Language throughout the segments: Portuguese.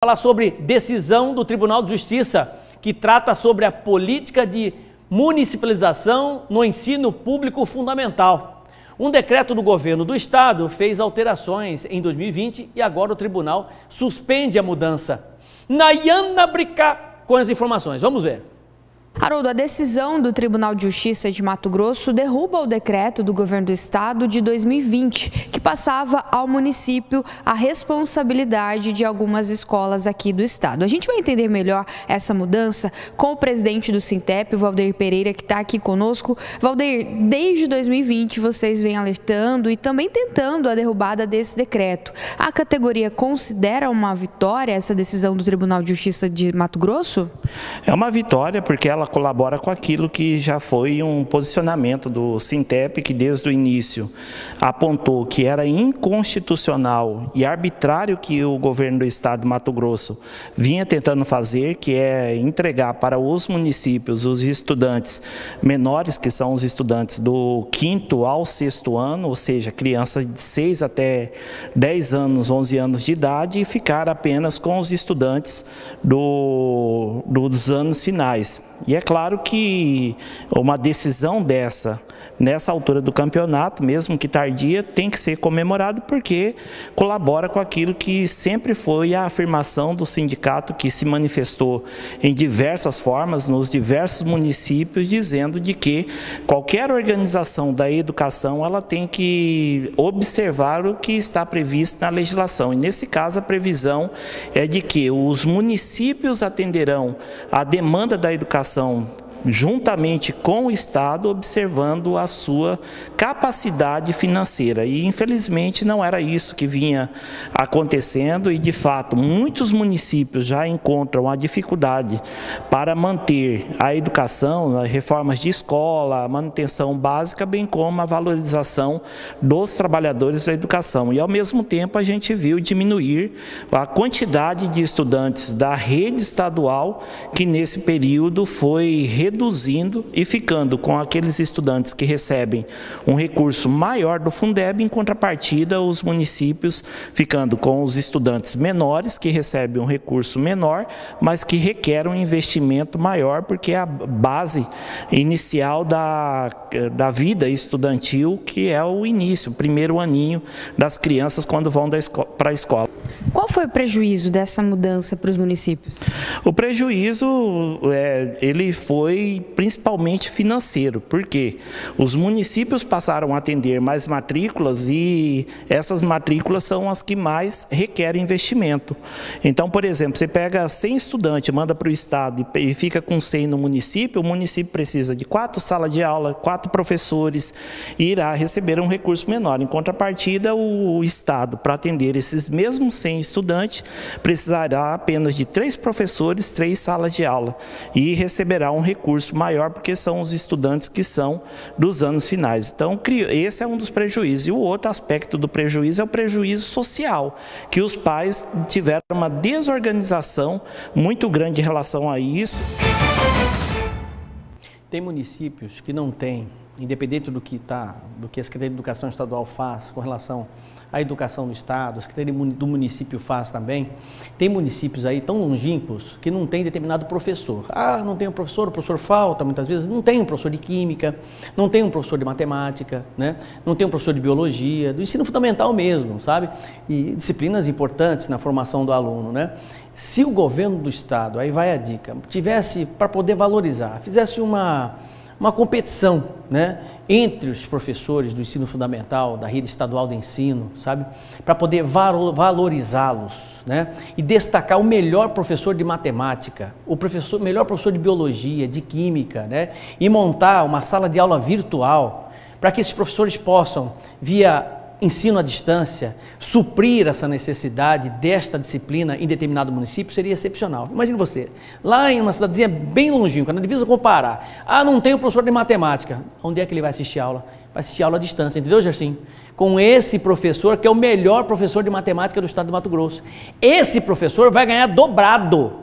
Falar sobre decisão do Tribunal de Justiça, que trata sobre a política de municipalização no ensino público fundamental. Um decreto do governo do estado fez alterações em 2020 e agora o tribunal suspende a mudança. Nayana Bricá com as informações. Vamos ver. Haroldo, a decisão do Tribunal de Justiça de Mato Grosso derruba o decreto do governo do estado de 2020, que passava ao município a responsabilidade de algumas escolas aqui do estado. A gente vai entender melhor essa mudança com o presidente do Sintep, o Valdeir Pereira, que está aqui conosco. Valdeir, desde 2020 vocês vêm alertando e também tentando a derrubada desse decreto. A categoria considera uma vitória essa decisão do Tribunal de Justiça de Mato Grosso? É uma vitória porque ela colabora com aquilo que já foi um posicionamento do Sintep, que desde o início apontou que era inconstitucional e arbitrário que o governo do estado de Mato Grosso vinha tentando fazer, que é entregar para os municípios os estudantes menores, que são os estudantes do 5º ao 6º ano, ou seja, crianças de 6 até 10 anos, 11 anos de idade, e ficar apenas com os estudantes dos anos finais. E é claro que uma decisão dessa, nessa altura do campeonato, mesmo que tardia, tem que ser comemorado porque colabora com aquilo que sempre foi a afirmação do sindicato, que se manifestou em diversas formas, nos diversos municípios, dizendo de que qualquer organização da educação ela tem que observar o que está previsto na legislação. E nesse caso a previsão é de que os municípios atenderão à demanda da educação juntamente com o Estado, observando a sua capacidade financeira. E, infelizmente, não era isso que vinha acontecendo e, de fato, muitos municípios já encontram a dificuldade para manter a educação, as reformas de escola, a manutenção básica, bem como a valorização dos trabalhadores da educação. E, ao mesmo tempo, a gente viu diminuir a quantidade de estudantes da rede estadual, que nesse período foi reduzindo e ficando com aqueles estudantes que recebem um recurso maior do Fundeb, em contrapartida os municípios ficando com os estudantes menores que recebem um recurso menor, mas que requer um investimento maior, porque é a base inicial da vida estudantil, que é o início, o primeiro aninho das crianças quando vão para a escola. Qual foi o prejuízo dessa mudança para os municípios? O prejuízo ele foi principalmente financeiro, porque os municípios passaram a atender mais matrículas e essas matrículas são as que mais requerem investimento. Então, por exemplo, você pega 100 estudantes, manda para o estado e fica com 100 no município, o município precisa de 4 salas de aula, 4 professores e irá receber um recurso menor. Em contrapartida, o estado, para atender esses mesmos 100 estudantes, precisará apenas de 3 professores, 3 salas de aula e receberá um recurso maior porque são os estudantes que são dos anos finais. Então, esse é um dos prejuízos. E o outro aspecto do prejuízo é o prejuízo social, que os pais tiveram uma desorganização muito grande em relação a isso. Tem municípios que não têm, independente do que a Secretaria de Educação Estadual faz com relação à educação no estado, a Secretaria do município faz também, tem municípios aí tão longínquos que não tem determinado professor. Ah, não tem um professor, o professor falta muitas vezes, não tem um professor de química, não tem um professor de matemática, né? Não tem um professor de biologia, do ensino fundamental mesmo, sabe? E disciplinas importantes na formação do aluno, né? Se o governo do estado, aí vai a dica, tivesse, para poder valorizar, fizesse uma competição, né, entre os professores do ensino fundamental, da rede estadual de ensino, sabe, para poder valorizá-los, né, e destacar o melhor professor de matemática, o melhor professor de biologia, de química, né, e montar uma sala de aula virtual para que esses professores possam, via ensino à distância, suprir essa necessidade desta disciplina em determinado município, seria excepcional. Imagine você, lá em uma cidadezinha bem longínqua, na divisa com o Pará, não tem um professor de matemática, onde é que ele vai assistir aula? Vai assistir aula à distância, entendeu, Gersim? Com esse professor, que é o melhor professor de matemática do estado de Mato Grosso. Esse professor vai ganhar dobrado,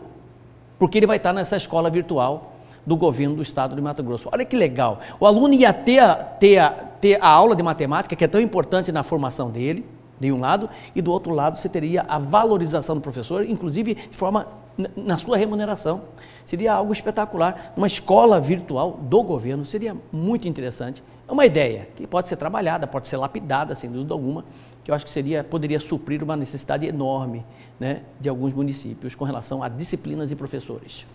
porque ele vai estar nessa escola virtual do governo do estado de Mato Grosso. Olha que legal, o aluno ia ter a aula de matemática, que é tão importante na formação dele, de um lado, e do outro lado você teria a valorização do professor, inclusive de forma na sua remuneração. Seria algo espetacular. Uma escola virtual do governo seria muito interessante. É uma ideia que pode ser trabalhada, pode ser lapidada, sem dúvida alguma, que eu acho que poderia suprir uma necessidade enorme, né, de alguns municípios com relação a disciplinas e professores.